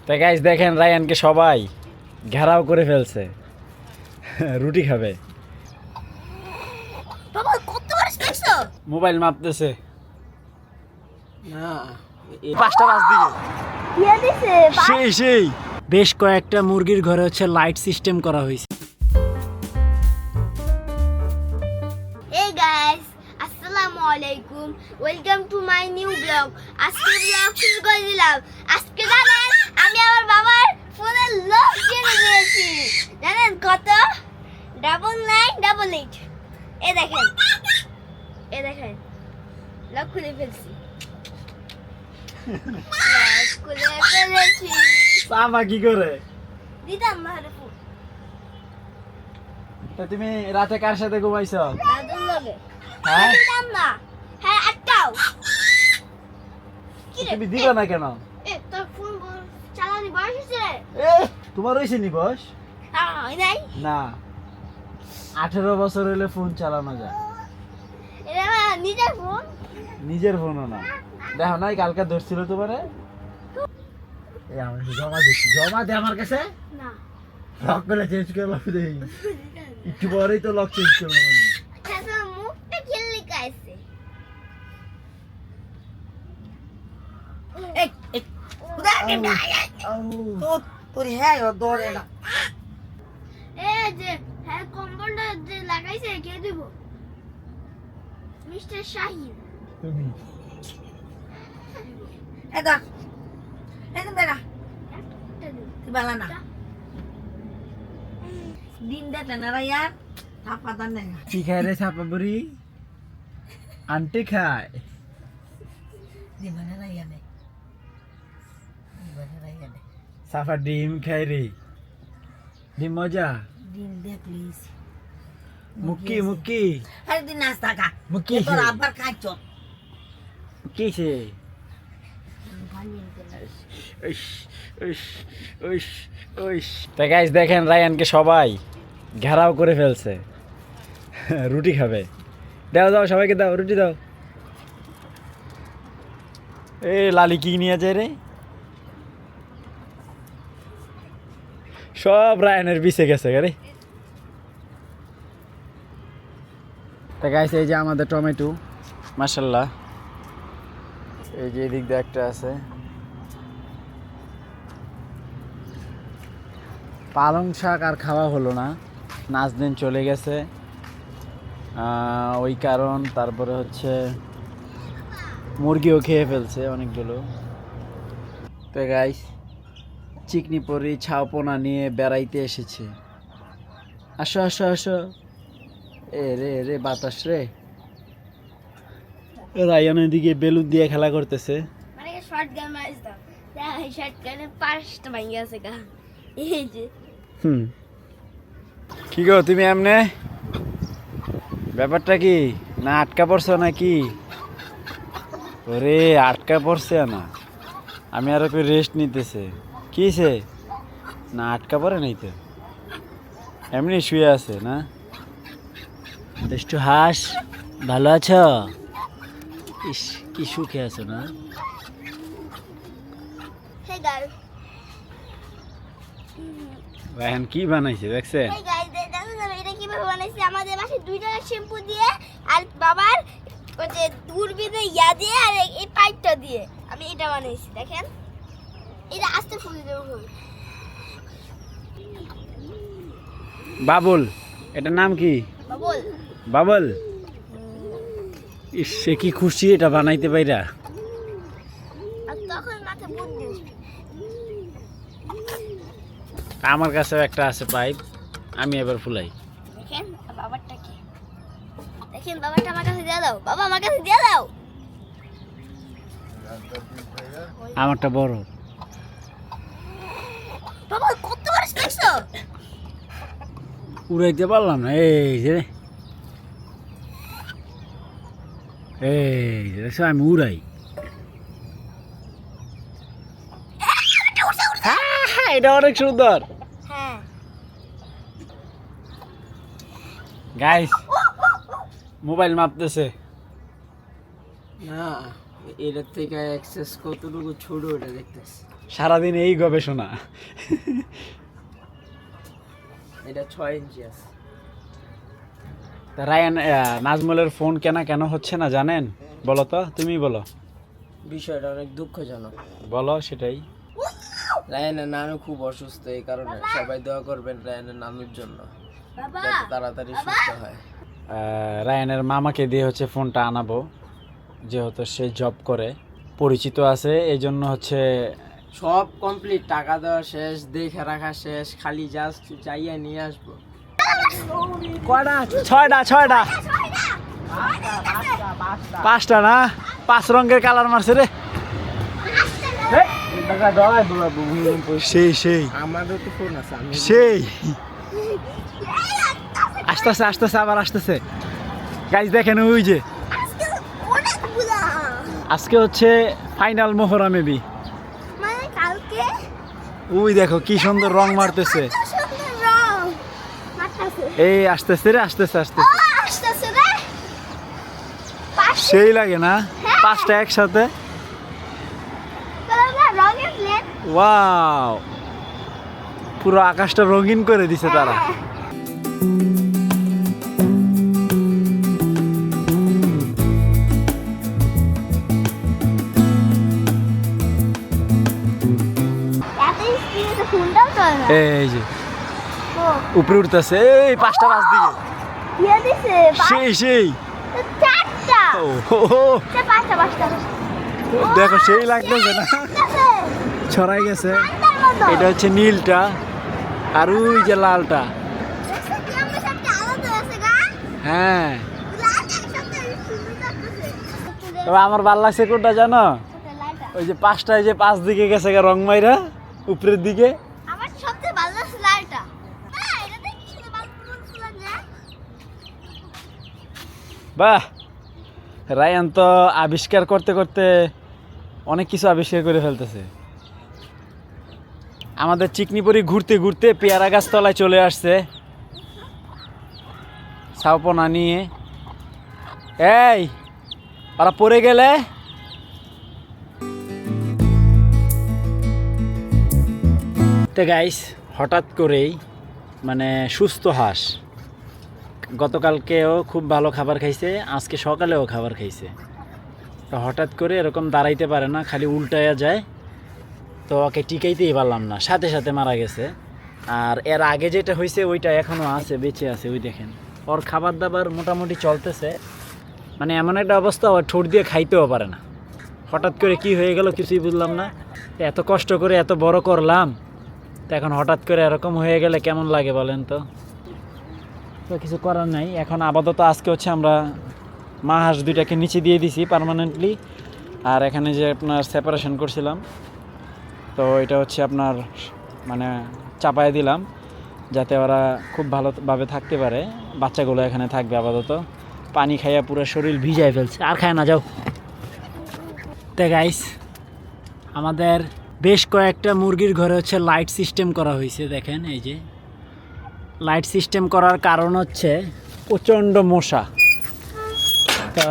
তো গাইস দেখেন রায়ানকে সবাই ঘেরাও করে ফেলছে, রুটি খাবে। বাবা কত বড় দেখছো? মোবাইল মাপতেছে না এই 5টা বাজ দিকে। কে দিছে? সেই বেশ কয়েকটা মুরগির ঘরে হচ্ছে লাইট সিস্টেম করা হয়েছে। Hey guys, আসসালামু আলাইকুম, welcome to my new blog. আজকে ব্লগ শুরু করে দিলাম। আজকে জানেন আমি আমার বাবার ফোনের লক কিনে দিয়েছি। জানেন কত? 9988। এই দেখেন লক খুলে ফেলছি। লক খুলে ফেলেছি। সামা কি করে? দিতাম মারে ফোন। তো তুমি রাতে কার সাথে ঘুমাইছো? দাদুর লগে। হ্যাঁ দিতাম না। হ্যাঁ আটকাও। কি রে? তুমি দিবা না কেন? এ তোর ফোন চালানি বয়স হয়েছে? এ তোমার হইছে নি বয়স? হয় নাই। না, 18 বছর হইলে ফোন চালানো যায়। এটা নিজের ফোন। নিজের ফোনও না, দেখো নাই কালকে ধরছিল তোমারে। এই আমার জমা দে আমার কাছে। না। লক করে চেঞ্জ করে লক দেই, একটু পরেই তো লক চেঞ্জ করলাম আমি। আচ্ছা তো মুখটা খেললি কাইছে। এই এই উদাকে না তোর হ্যাঁ দৌড়ে না এই যে হ্যাঁ কম্পাউন্ডার যে লাগাইছে কে দিব? মিস্টার শাহিন। তুমি এটা এটা দেখা বালা না দিন দেখলে না ইয়ার থাপা দান না কি খায় রে ছাপা বুড়ি? আন্টি খায়। দিন মানে না ইয়ানে দিন না ইয়ানে সাফা ডিম খায় রে, ডিম মজা। দিন দেখ প্লিজ মুক্কি আরে দিন নাস্তা খা মুক্কি তোর আবার খাইছ কিছে? তো গাইস দেখেন রায়ানকে সবাই ঘেরাও করে ফেলছে, রুটি খাবে। দাও সবাইকে দাও, রুটি দাও। এ লালি কি নিয়ে যায় রে? সব রায়ানের পিছে গেছে রে। তো গাইস এই যে আমাদের টমেটো, মাশাআল্লাহ। এই যে এদিক দিয়ে একটা আছে। পালং শাক আর খাওয়া হলো না, নাজদিন চলে গেছে ওই কারণ। তারপরে হচ্ছে মুরগিও খেয়ে ফেলছে অনেকগুলো। তো গাইস চিকনি পরি ছাউপনা নিয়ে বেড়াইতে এসেছে। আসো আসো আসো। এ রে বাতাস রে। রায়ানের দিকে বেলুন দিয়ে খেলা করতেছে। মানে শর্ট গান মারিস দাও। দেখ এই শর্ট গানে পাঁচটা ভাঙে আছে গা। এই যে কি গো তুমি এমনে? ব্যাপারটা কি? না আটকা পড়ছো নাকি? ওরে আটকা পড়ছে না, আমি আর একটু রেস্ট নিতেছে। কিছে? না আটকা পড়ে নাই তো, এমনি শুয়ে আছে না। একটু হাস, ভালো আছো? ইস কি সুখে আছো না? Hey guys. রায়হান কি বানাইছে দেখছেন? হে গাইস দেখেন এটা কিভাবে বানাইছি। আমাদের বাসায় 2 টাকা শ্যাম্পু দিয়ে আর বাবার ওই যে দূরবীনে ইয়া দিয়ে আর এই পাইপটা দিয়ে আমি এটা বানাইছি। দেখেন এটা আস্তে ফুলে দেবো। বাবুল, এটার নাম কি? বাবল। বাবল। ইস সে কি খুশি এটা বানাইতে পাইরা। আর তখন মাথায় বুদ্ধি আসবে। আমার কাছেও একটা আছে পাইপ, আমি এবার ফুলাই। দেখেন বাবারটা কি? দেখেন বাবারটা আমার কাছে দিয়ে দাও। বাবা আমার কাছে দিয়ে দাও। আমারটা বড়। বাবা কত বড় দেখছো? উড়াইতে পারলাম না। এই যে দেখছো আমি উড়াই। এটা অনেক সুন্দর। হ্যাঁ গাইস মোবাইল মাপতেছে। না এটার থেকে অ্যাক্সেস কতটুকু ছোট এটা দেখতেছি। সারাদিন এই গবেষণা। এটা 6 ইঞ্চি আছে। তা রায়ান, নাজমুলের ফোন কেন হচ্ছে না জানেন? বলো তো, তুমি বলো। বিষয়টা অনেক দুঃখজনক। বলো সেটাই। রায়ানের নানু খুব অসুস্থ, এই কারণে সবাই দোয়া করবেন রায়ানের নানুর জন্য, বাবা যাতে তাড়াতাড়ি সুস্থ হয়। রায়ানের মামাকে দিয়ে হচ্ছে ফোনটা আনাবো, যেহেতু সে জব করে, পরিচিত আছে, এই জন্য হচ্ছে সব কমপ্লিট, টাকা দেওয়া শেষ, দেখে রাখা শেষ, খালি জাস্ট চাইয়া নিয়ে আসবো। কয়টা? ছয়টা। 5টা না? 5 রঙের কালার মারছে রে। সেই আমারও তো ফোন আছে, আমি সেই আসতেছে আবার আসতেছে। গাইজ দেখেন, ওই যে আজকে অনেকগুলা আজকে হচ্ছে ফাইনাল মোহরা মেবি। মানে কালকে ওই দেখো কি সুন্দর রং মারতেছে। এত সুন্দর রং মারতাছে। এই আসতেছে রে, আসতেছে। আসতেছে রে সেই লাগে না? 5টা একসাথে। কালার রঙের প্লেট। ওয়াও, পুরো আকাশটা রঙিন করে দিছে তারা। এত স্পিডে ফোনটাও চলে না। এই যে ও উপরে উঠতেছে, এই 5টা 5 দিকে। দিয়ে দিছে সেই 4টা। ও হো হো। 5টা। দেখো সেই লাগতেছে না? ছড়াই গেছে। এটা হচ্ছে নীলটা, আর ওই যে লালটা। হ্যাঁ, তবে আমার ভাল লাগছে কোনটা জানো? ওই যে 5টায় যে 5 দিকে গেছে গা রং মাইরা উপরের দিকে। আমার সবচেয়ে ভালো লাগছে লালটা। হ্যাঁ, এটা দেখি শুধু ভালো লাগছে। বাহ, রায়ান তো আবিষ্কার করতে করতে অনেক কিছু আবিষ্কার করে ফেলতেছে। আমাদের চিকনিপুরি ঘুরতে ঘুরতে পেয়ারা গাছ তলায় চলে আসছে ছাউপনা নিয়ে। এই ওরা পড়ে গেলে। তো গাইস, হঠাৎ করেই মানে সুস্থ হাঁস, গতকালকেও খুব ভালো খাবার খাইছে, আজকে সকালেও খাবার খাইছে। তো হঠাৎ করে এরকম দাঁড়াইতে পারে না, খালি উল্টায়া যায়। তো ওকে টিকাইতেই পারলাম না, সাথে সাথে মারা গেছে। আর এর আগে যেটা হয়েছে ওইটা এখনও আছে, বেঁচে আছে। ওই দেখেন, ওর খাবার দাবার মোটামুটি চলতেছে। মানে এমন একটা অবস্থা, ওর ঠোঁট দিয়ে খাইতেও পারে না। হঠাৎ করে কি হয়ে গেল কিছুই বুঝলাম না। এত কষ্ট করে এত বড় করলাম, তো এখন হঠাৎ করে এরকম হয়ে গেলে কেমন লাগে বলেন তো? তো কিছু করার নাই। এখন আপাতত আজকে হচ্ছে আমরা মা হাঁস 2টাকে নিচে দিয়ে দিছি পার্মানেন্টলি। আর এখানে যে আপনার সেপারেশন করছিলাম, তো এটা হচ্ছে আপনার মানে চাপায় দিলাম, যাতে ওরা খুব ভালোভাবে থাকতে পারে। বাচ্চাগুলো এখানে থাকবে আপাতত। পানি খাইয়া পুরো শরীর ভিজাই ফেলছে, আর খায় না, যাও। তো গাইস, আমাদের বেশ কয়েকটা মুরগির ঘরে হচ্ছে লাইট সিস্টেম করা হয়েছে। দেখেন, এই যে লাইট সিস্টেম করার কারণ হচ্ছে প্রচণ্ড মশা। তো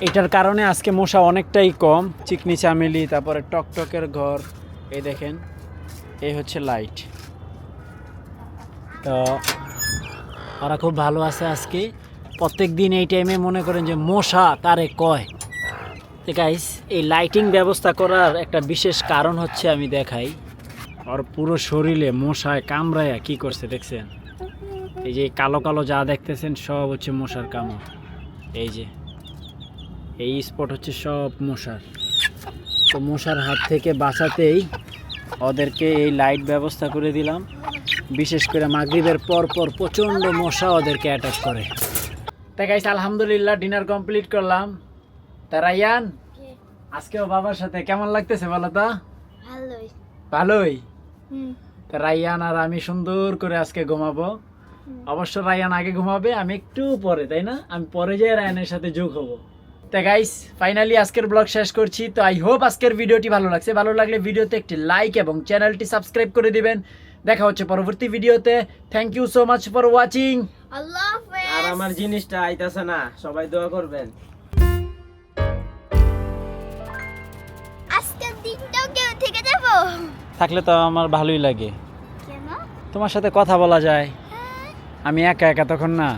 এটার কারণে আজকে মশা অনেকটাই কম। চিকনি চামেলি, তারপরে টকটকের ঘর, এই দেখেন, এই হচ্ছে লাইট। তো ওরা খুব ভালো আছে আজকে। প্রত্যেক দিন এই টাইমে মনে করেন যে মশা কারে কয়। তো গাইস, এই লাইটিং ব্যবস্থা করার একটা বিশেষ কারণ হচ্ছে, আমি দেখাই। ওর পুরো শরীরে মশায় কামড়ায়া কি করছে দেখছেন? এই যে কালো কালো যা দেখতেছেন সব হচ্ছে মশার কামড়। এই যে এই স্পট হচ্ছে সব মশার। তো মশার হাত থেকে বাঁচাতেই ওদেরকে এই লাইট ব্যবস্থা করে দিলাম। বিশেষ করে মাগরিবের পর পর প্রচণ্ড মশা ওদেরকে অ্যাটাক করে। তাই গাইস, আলহামদুলিল্লাহ ডিনার কমপ্লিট করলাম। তা রায়ান, আজকেও বাবার সাথে কেমন লাগতেছে বলো তো? ভালোই। ভালোই। হুম। তা রায়ান আর আমি সুন্দর করে আজকে ঘুমাবো। অবশ্য রায়ান আগে ঘুমাবে, আমি একটু পরে, তাই না? আমি পরে যাই রায়ানের সাথে যোগ হবো। তা গাইস, ফাইনালি আজকের ব্লগ শেষ করছি। তো আই হোপ আজকের ভিডিওটি ভালো লাগছে। ভালো লাগলে ভিডিওতে একটি লাইক এবং চ্যানেলটি সাবস্ক্রাইব করে দিবেন। দেখা হচ্ছে পরবর্তী ভিডিওতে। Thank you so much for watching. আল্লাহ হাফেজ। আর আমার জিনিসটা আইতাছে না, সবাই দোয়া করবেন। আজকের দিনটাও কেউ থেকে যাবো। থাকলে তো আমার ভালোই লাগে। কেন? তোমার সাথে কথা বলা যায়। আমি একা একা তখন না